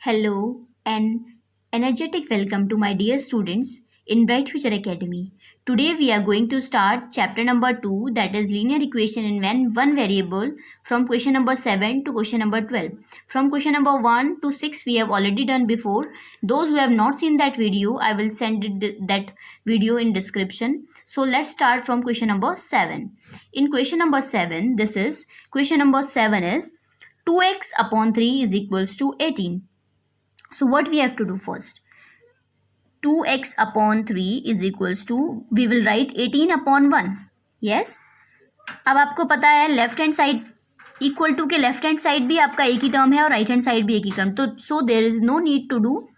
Hello and energetic welcome to my dear students in Bright Future Academy. Today we are going to start chapter number 2, that is linear equation in one variable, from question number 7 to question number 12. From question number 1 to 6 we have already done before. Those who have not seen that video, I will send that video in description. So let's start from question number 7. In question number 7, this is question number 7 is 2x upon 3 is equals to 18. So what we have to do first? 2x upon 3 is equals to, we will write 18 upon 1. Yes. अब आपको पता है left hand side equal to के left hand side भी आपका एक ही term है और राइट हैंड साइड भी एक ही टर्म, तो so there is no need to do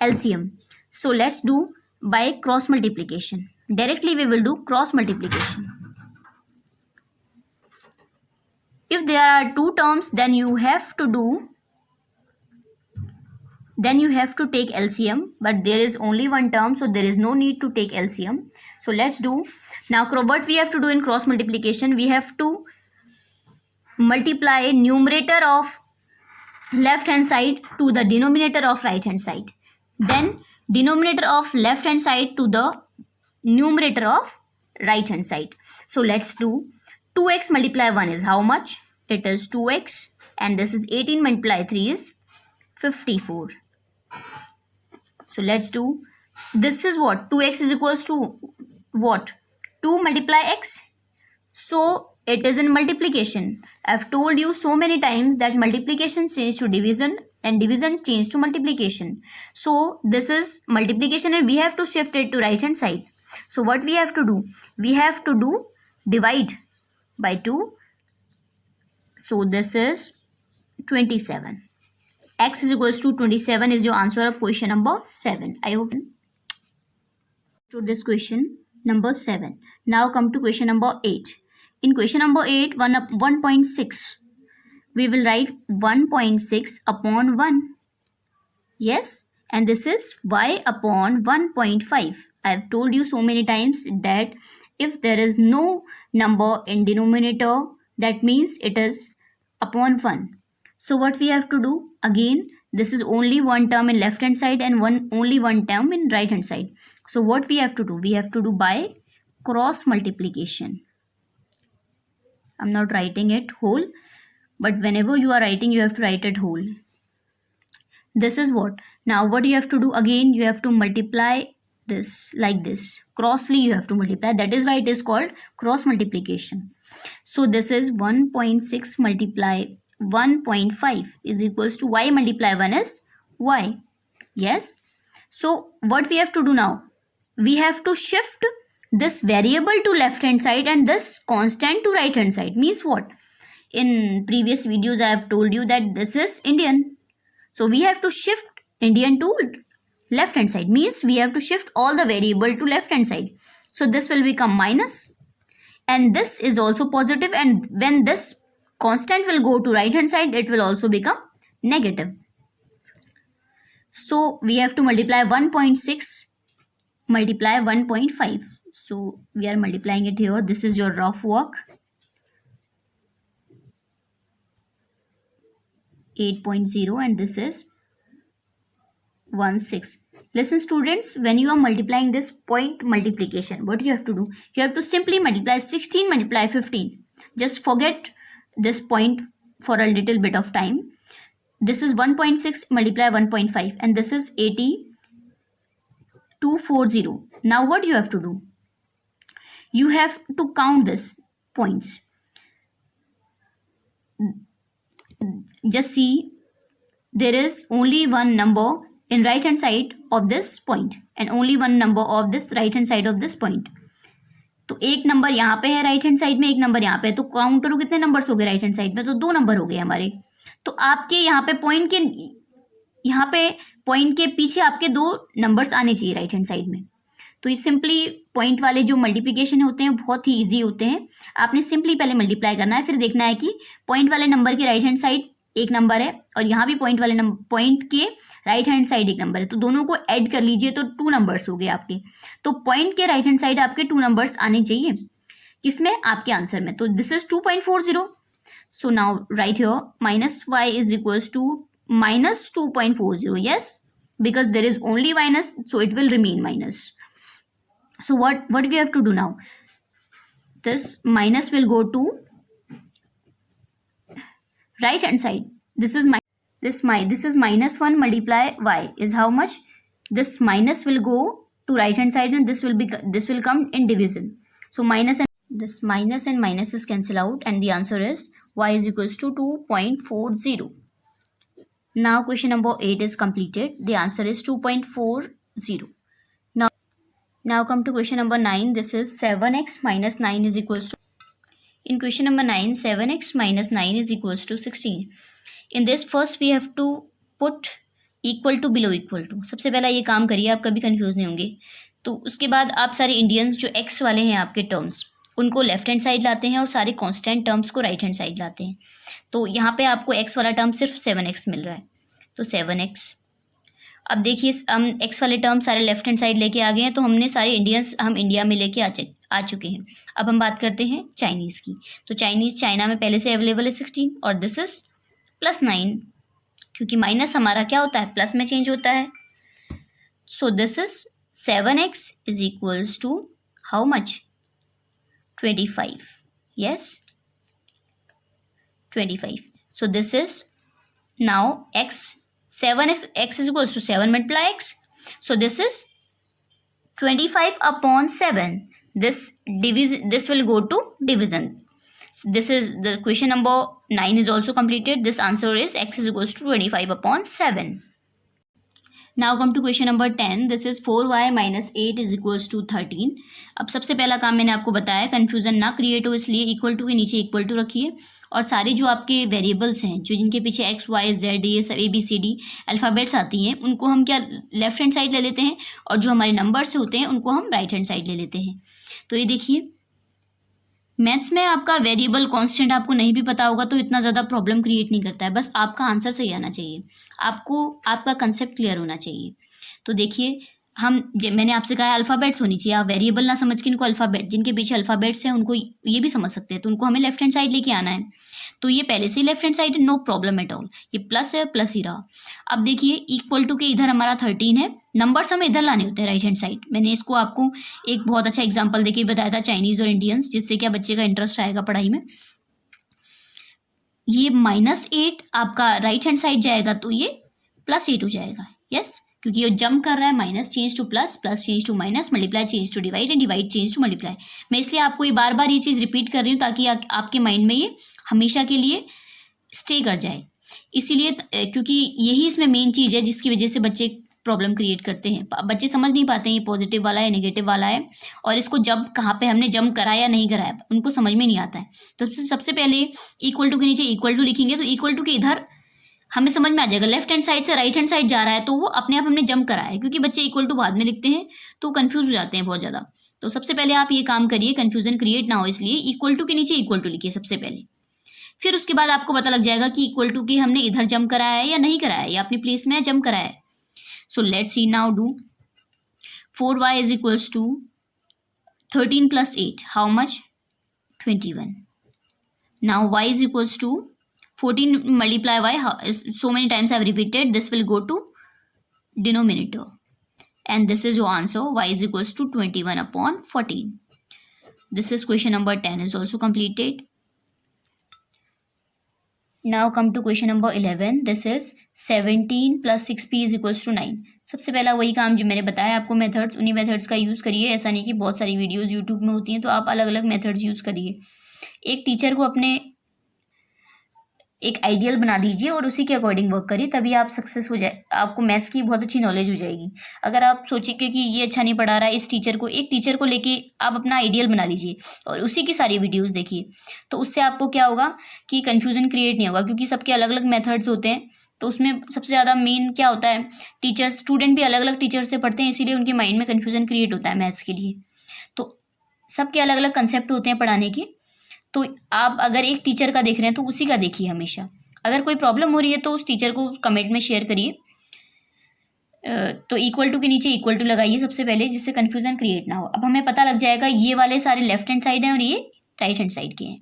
LCM. So let's do by cross multiplication. Directly we will do cross multiplication. If there are two terms, then you have to take LCM, but there is only one term, so there is no need to take LCM. So let's do now. What we have to do in cross multiplication, we have to multiply numerator of left hand side to the denominator of right hand side, then denominator of left hand side to the numerator of right hand side. So let's do 2x multiply 1 is how much? It is 2x, and this is 18 multiply 3 is 54. So let's do, this is what? 2x is equals to what? 2 multiply x. So it is in multiplication. I have told you so many times that multiplication change to division and division change to multiplication. So this is multiplication and we have to shift it to right hand side. So what we have to do? We have to do divide by 2. So this is 27. X is equals to 27 is your answer of question number 7. I hope to this question number 7. Now come to question number 8. In question number 8, 1.6. We will write 1.6 upon 1. Yes. And this is y upon 1.5. I have told you so many times that if there is no number in denominator, that means it is upon 1. So what we have to do? Again, this is only one term in left hand side and only one term in right hand side. So what we have to do? We have to do by cross multiplication. I'm not writing it whole, but whenever you are writing, you have to write it whole. This is what? Now what you have to do? Again, you have to multiply this like this. Crossly you have to multiply. That is why it is called cross multiplication. So this is 1.6 multiply 1.5 is equals to y multiply 1 is y. Yes. So what we have to do now? We have to shift this variable to left hand side and this constant to right hand side. Means what? In previous videos I have told you that this is Indian. So we have to shift Indian to left hand side. Means we have to shift all the variable to left hand side. So this will become minus. And this is also positive, and when this constant will go to right hand side, it will also become negative. So we have to multiply 1.6 multiply 1.5. So we are multiplying it here. This is your rough work. 8.0 and this is 1.6. Listen students, when you are multiplying this point multiplication, what you have to do? You have to simply multiply 16 multiply 15. Just forget this point for a little bit of time. This is 1.6 multiply 1.5 and this is 8240. Now what you have to do? You have to count this points. Just see, there is only one number in right hand side of this point and only one number of this right hand side of this point. तो एक number यहाँ पे है right hand side में, एक number यहाँ पे है, तो काउंट करो कितने नंबर्स हो गए राइट हैंड साइड में? तो 2 नंबर हो गए हमारे. तो आपके यहाँ पे पॉइंट के पीछे आपके 2 नंबर्स आने चाहिए राइट हैंड साइड में. तो ये सिंपली पॉइंट वाले जो मल्टीप्लिकेशन होते हैं बहुत ही ईजी होते हैं. आपने सिंपली पहले मल्टीप्लाई करना है, फिर देखना है कि पॉइंट वाले नंबर के राइट हैंड साइड एक नंबर है और यहाँ भी पॉइंट के राइट हैंड साइड एक नंबर है, तो दोनों को ऐड कर लीजिए तो 2 नंबर्स हो गए आपके. तो पॉइंट के राइट हैंड साइड आपके 2 नंबर्स आने चाहिए. किसमें? आपके आंसर में. तो this is 2.40. So now right here minus y is equals to minus 2.40. Yes, because there is only minus, so it will remain minus. So what we have to do now? This minus will go to right hand side. This is minus 1 multiply y is how much? This minus will go to right hand side and this will come in division. So minus and minuses cancel out and the answer is y is equals to 2.40. Now question number 8 is completed. The answer is 2.40. Now come to question number 9. This is 7x minus 9 is equals to. In question number 9, 7x minus 9 is equals to 16. In this first we have to put equal to below equal to. सबसे पहला ये काम करिए, आप कभी confuse नहीं होंगे. तो उसके बाद आप सारे इंडियंस जो x वाले हैं आपके टर्म्स उनको लेफ्ट हैंड साइड लाते हैं और सारे कांस्टेंट टर्म्स को राइट हैंड साइड लाते हैं. तो यहाँ पे आपको x वाला टर्म सिर्फ 7x मिल रहा है, तो 7x. अब देखिए हम x वाले टर्म सारे लेफ्ट हैंड साइड लेके आ गए हैं, तो हमने सारे इंडियंस हम इंडिया में लेके आ चुके हैं. अब हम बात करते हैं चाइनीज़ की. तो चाइना में पहले से अवेलेबल है 16 और दिस इज +9, क्योंकि माइनस हमारा क्या होता है, प्लस में चेंज होता है. So this is 7x is equals to how much? 25. yes, 25. So this is now x. 7x is equals to 7 multiply x. So this is 25 upon 7. This will go to division. This is the question number 9 is also completed. This answer is x is equals to 25 upon 7. Now come to question number 10. This is 4y minus 8 is equals to 13. अब सबसे पहला काम मैंने आपको बताया, confusion ना create हो इसलिए इक्वल टू के नीचे इक्वल टू रखिए और सारे जो आपके वेरिएबल्स हैं जो जिनके पीछे x, y, z, ये सब ABCD अल्फ़ाबेट्स आती हैं उनको हम क्या लेफ्ट हैंड साइड ले लेते हैं और जो हमारे नंबर्स होते हैं उनको हम राइट हैंड साइड ले लेते हैं. तो ये देखिए मैथ्स में आपका वेरिएबल कांस्टेंट आपको नहीं भी पता होगा तो इतना ज़्यादा प्रॉब्लम क्रिएट नहीं करता है, बस आपका आंसर सही आना चाहिए, आपको आपका कंसेप्ट क्लियर होना चाहिए. तो देखिए मैंने आपसे कहा अल्फ़ाबेट्स होनी चाहिए, आप वेरिएबल ना समझ के इनको अल्फ़ाबेट जिनके पीछे अल्फ़ाबेट्स हैं उनको ये भी समझ सकते हैं, तो उनको हमें लेफ्ट हैंड साइड लेके आना है. तो ये पहले से ही लेफ्ट हैंड साइड है, नो प्रॉब्लम एट ऑल. ये प्लस है, प्लस ही रहा. अब देखिए इक्वल टू के इधर हमारा 13 है, नंबर्स हमें इधर लाने होते हैं राइट हैंड साइड. मैंने इसको आपको एक बहुत अच्छा एग्जांपल देके बताया था चाइनीज़ और इंडियंस, जिससे क्या बच्चे का इंटरेस्ट आएगा पढ़ाई में. ये -8 आपका राइट हैंड साइड जाएगा तो ये +8 हो जाएगा. यस, क्योंकि ये जंप कर रहा है, minus change to plus, plus change to minus, multiply change to divide and divide change to multiply. मैं इसलिए आपको ये बार बार ये चीज़ रिपीट कर रही हूँ ताकि आपके माइंड में ये हमेशा के लिए स्टे कर जाए. इसीलिए क्योंकि यही इसमें मेन चीज़ है जिसकी वजह से बच्चे प्रॉब्लम क्रिएट करते हैं. बच्चे समझ नहीं पाते हैं ये पॉजिटिव वाला है नेगेटिव वाला है और इसको जब कहाँ पे हमने जंप कराया या नहीं कराया उनको समझ में नहीं आता है. तो सबसे पहले इक्वल टू के नीचे इक्वल टू लिखेंगे तो इक्वल टू के इधर हमें समझ में आ जाएगा लेफ्ट हैंड साइड से राइट हैंड साइड जा रहा है तो वो अपने आप हमने जंप कराया है, क्योंकि बच्चे इक्वल टू बाद में लिखते हैं तो कंफ्यूज हो जाते हैं बहुत ज़्यादा. तो सबसे पहले आप ये काम करिए, कन्फ्यूजन क्रिएट ना हो इसलिए इक्वल टू के नीचे इक्वल टू लिखिए सबसे पहले. फिर उसके बाद आपको पता लग जाएगा कि इक्वल टू के हमने इधर जंप कराया है या नहीं कराया है या अपनी प्लेस में जंप कराया है. So let's see now do. 4y is equals to 13 + 8 how much? 21. Now y is equals to 14 multiply y, so many times I have repeated, this will go to denominator and this is your answer. Y is equals to 21 upon 14. This is question number 10 is also completed. Now come to question number 11. This is 17 + 6p is equals to 9. सबसे पहला वही काम जो मैंने बताया आपको methods, उन्हीं methods का यूज़ करिए. ऐसा नहीं कि बहुत सारी वीडियोज़ यूट्यूब में होती हैं तो आप अलग अलग मेथड्स यूज़ करिए. एक टीचर को अपने एक आइडियल बना दीजिए और उसी के अकॉर्डिंग वर्क करिए, तभी आप सक्सेस हो जाए. आपको मैथ्स की बहुत अच्छी नॉलेज हो जाएगी. अगर आप सोचिए कि ये अच्छा नहीं पढ़ा रहा है, इस टीचर को, एक टीचर को लेके आप अपना आइडियल बना लीजिए और उसी की सारी वीडियोस देखिए, तो उससे आपको क्या होगा कि कन्फ्यूजन क्रिएट नहीं होगा, क्योंकि सबके अलग अलग मेथड्स होते हैं. तो उसमें सबसे ज़्यादा मेन क्या होता है, टीचर्स स्टूडेंट भी अलग अलग टीचर से पढ़ते हैं, इसीलिए उनके माइंड में कन्फ्यूजन क्रिएट होता है मैथ्स के लिए. तो सबके अलग अलग कंसेप्ट होते हैं पढ़ाने के. तो आप अगर एक टीचर का देख रहे हैं तो उसी का देखिए हमेशा. अगर कोई प्रॉब्लम हो रही है तो उस टीचर को कमेंट में शेयर करिए. तो इक्वल टू के नीचे इक्वल टू लगाइए सबसे पहले, जिससे कन्फ्यूजन क्रिएट ना हो. अब हमें पता लग जाएगा ये वाले सारे लेफ्ट हैंड साइड हैं और ये राइट हैंड साइड के हैं.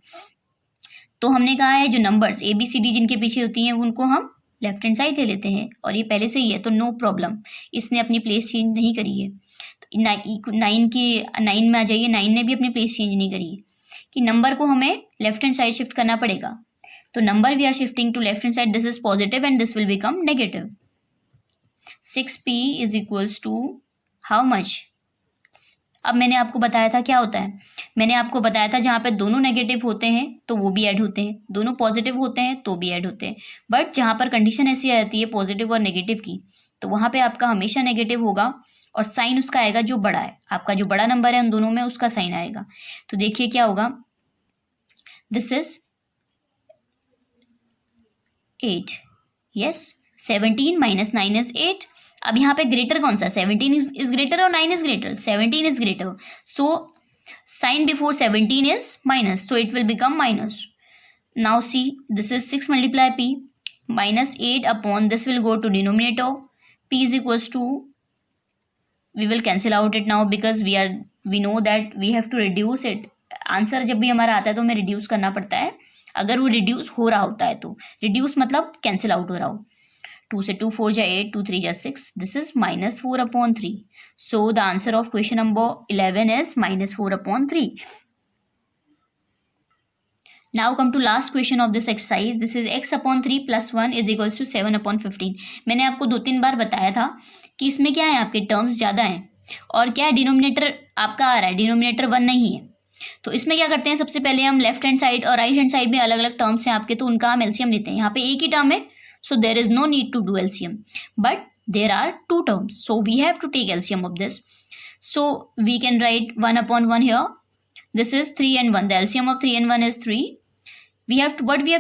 तो हमने कहा है जो नंबर्स ABCD जिनके पीछे होती हैं उनको हम लेफ्ट हैंड साइड ले लेते हैं, और ये पहले से ही है तो नो प्रॉब्लम, इसने अपनी प्लेस चेंज नहीं करी है। तो 9 में आ जाइए, 9 ने भी अपनी प्लेस चेंज नहीं करी है, कि नंबर को हमें लेफ्ट हैंड साइड शिफ्ट करना पड़ेगा। तो number we are shifting to left hand side, this is positive and this will become negative. 6p is equals to how much. अब मैंने आपको बताया था क्या होता है, मैंने आपको बताया था जहाँ पे दोनों नेगेटिव होते हैं तो वो भी ऐड होते हैं, दोनों पॉजिटिव होते हैं तो भी ऐड होते हैं। बट जहाँ पर कंडीशन ऐसी आती है पॉजिटिव और नेगेटिव की, तो वहाँ पे आपका हमेशा नेगेटिव होगा और साइन उसका आएगा जो बड़ा है, आपका जो बड़ा नंबर है उन दोनों में उसका साइन आएगा। तो देखिए क्या होगा, this is 8, yes 17 minus 9 is 8। अब यहाँ पे ग्रेटर कौन सा, 17 इज ग्रेटर और 9 is greater, 17 is greater, so sine before 17 is minus, so it will become minus. Now see this is 6 multiply p minus 8 upon this will go to denominator, p is equals to, we will cancel out it now because we know that we have to reduce it। Answer जब भी हमारा आता है तो हमें reduce करना पड़ता है, अगर वो रिड्यूस हो रहा होता है तो, रिड्यूस मतलब कैंसिल आउट हो रहा हो। 2 से 2 4 जा 8, 2 3 जा 6, this is -4/3। So the answer of question number 11 is -4/3। Now come to last question of this exercise. This is x/3 + 1 is equals to 7/15। मैंने आपको 2-3 बार बताया था कि इसमें क्या है, आपके टर्म्स ज़्यादा हैं और क्या डिनोमिनेटर आपका आ रहा है, डिनोमिनेटर 1 नहीं है। तो इसमें क्या करते हैं, सबसे पहले हम लेफ्ट हैंड साइड और राइट हैंड साइड में अलग अलग टर्म्स हैं आपके, तो उनका हम एलसीएम लेते हैं। यहाँ पे एक ही टर्म है, so there is no need to do LCM, but there are 2 terms, so we have to take LCM of this. So we can write 1/1 here. This is 3 and 1. The LCM of 3 and 1 is 3. We have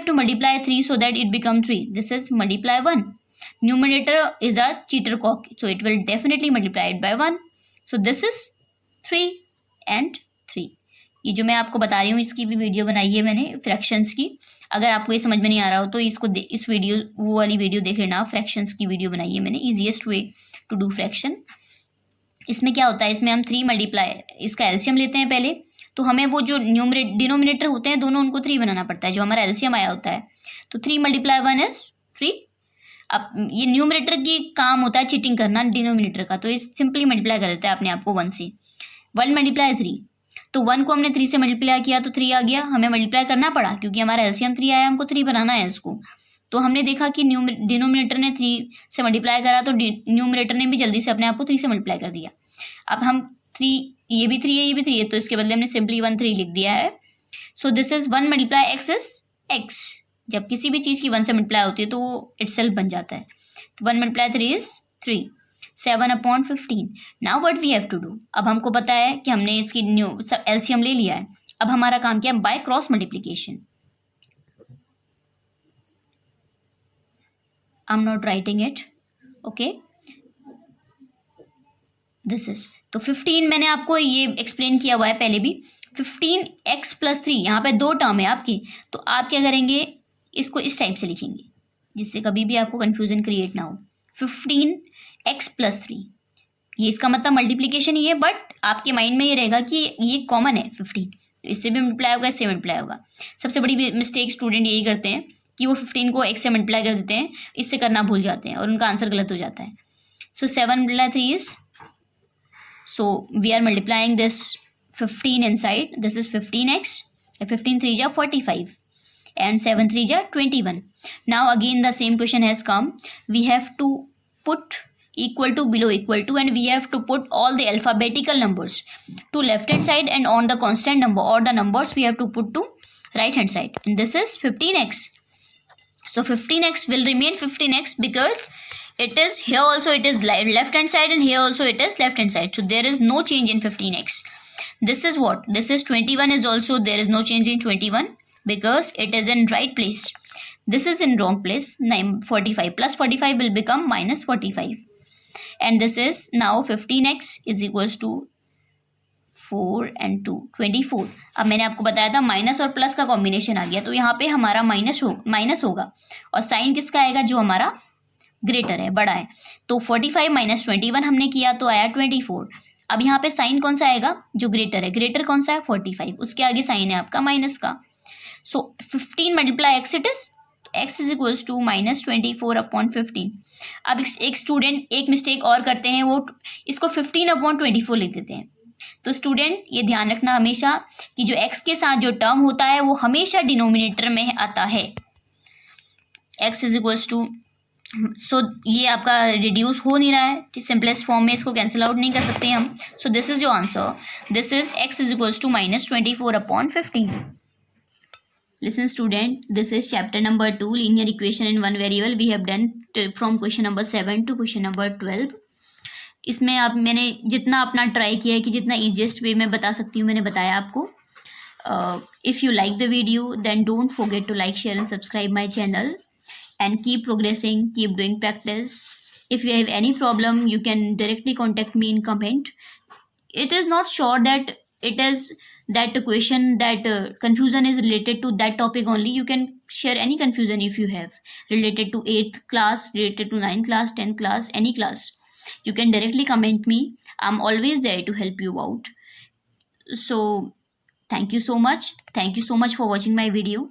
to multiply 3 so that it become 3. This is multiply 1. Numerator is a cheater cock, so it will definitely multiply it by 1. So this is 3 and 3. ये जो मैं आपको बता रही हूँ इसकी भी video बनाई है मैंने फ्रैक्शंस की। अगर आपको ये समझ में नहीं आ रहा हो तो इस वीडियो वो वाली वीडियो देख लेना, फ्रैक्शंस की वीडियो बनाई है मैंने, easiest way to do fraction. इसमें क्या होता है, इसमें हम 3 मल्टीप्लाई, इसका एलसीएम लेते हैं पहले, तो हमें वो जो डिनोमिनेटर होते हैं दोनों उनको 3 बनाना पड़ता है, जो हमारा एलसीएम आया होता है। तो 3 × 1 इज 3। अब ये न्यूमरेटर की काम होता है चीटिंग करना डिनोमिनेटर का, तो इस सिंपली मल्टीप्लाई कर देता है अपने आप को 1 से। 1 × 3, तो 1 को हमने 3 से मल्टीप्लाई किया तो 3 आ गया, हमें मल्टीप्लाई करना पड़ा क्योंकि हमारा एलसीएम 3 आया, हमको 3 बनाना है इसको। तो हमने देखा कि डिनोमिनेटर ने 3 से मल्टीप्लाई करा तो न्यूमरेटर ने भी जल्दी से अपने आप को 3 से मल्टीप्लाई कर दिया। अब हम 3, ये भी 3 है ये भी 3 है, तो इसके बदले हमने सिंपली 1 3 लिख दिया है। So this is 1 × x is x। जब किसी भी चीज़ की 1 से मल्टीप्लाई होती है तो वो इटसेल्फ बन जाता है। तो 1 × 3 is 3, 7/15। Now what we have to do, अब हमको पता है कि हमने इसकी एलसीएम ले लिया है, अब हमारा काम क्या है, bye cross multiplication. I am not writing it, okay, this is, तो 15 मैंने आपको ये एक्सप्लेन किया हुआ है पहले भी। 15x + 3, यहाँ पे 2 टर्म है आपकी, तो आप क्या करेंगे, इसको इस टाइप से लिखेंगे जिससे कभी भी आपको कंफ्यूजन क्रिएट ना हो। 15x + 3, ये इसका मतलब मल्टीप्लीकेशन ही है, बट आपके माइंड में ये रहेगा कि ये कॉमन है 15, इससे भी मल्टीप्लाई होगा इससे मल्टीप्लाई होगा। सबसे बड़ी मिस्टेक स्टूडेंट यही करते हैं कि वो 15 को x से मल्टीप्लाई कर देते हैं, इससे करना भूल जाते हैं और उनका आंसर गलत हो जाता है। सो 7 × 3 is, so we are multiplying this 15 inside, this is 15x, 15 3 ja 45 and 7 3 ja 21. Now again the same question has come, we have to put equal to below equal to, and we have to put all the alphabetical numbers to left hand side, and on the constant number or the numbers we have to put to right hand side, and this is 15x. So 15x will remain 15x because it is here also it is left hand side and here also it is left hand side, so there is no change in 15x. This is what, this is 21 is also there is no change in 21 because it is in right place. This is in wrong place. 45 plus 45 will become minus 45, and this is now 15x is equals to 4 and 2 24। अब मैंने आपको बताया था minus और plus का combination आ गया, तो यहाँ पे हमारा माइनस होगा और साइन किसका आएगा, जो हमारा ग्रेटर है, बड़ा है। तो 45 - 21 हमने किया तो आया 24। अब यहाँ पे साइन कौन सा आएगा, जो ग्रेटर है, ग्रेटर कौन सा है 45, उसके आगे साइन है आपका माइनस का। So 15 × x it is, x is equals to -24/15। अब एक स्टूडेंट एक मिस्टेक और करते हैं, वो इसको 15/24 लिख देते हैं। तो स्टूडेंट ये ध्यान रखना हमेशा कि जो x के साथ जो टर्म होता है वो हमेशा डिनोमिनेटर में आता है। x इज इक्वल्स टू, सो ये आपका रिड्यूस हो नहीं रहा है, सिंपलेस्ट फॉर्म में इसको कैंसिल आउट नहीं कर सकते हम। So this is your answer, this is x is equals to -24/15। Listen student, this is chapter number 2, linear equation in one variable. We have done from question number 7 to question number 12. इसमें आप मैंने जितना अपना try किया है कि जितना easiest way में बता सकती हूँ मैंने बताया आपको। If you like the video then don't forget to like, share and subscribe my channel and keep progressing, keep doing practice. If you have any problem, you can directly contact me in comment. It is not sure that it is that question that confusion is related to that topic only. You can share any confusion if you have related to 8th class, related to 9th class, 10th class, any class. You can directly comment me. I'm always there to help you out. So thank you so much. Thank you so much for watching my video.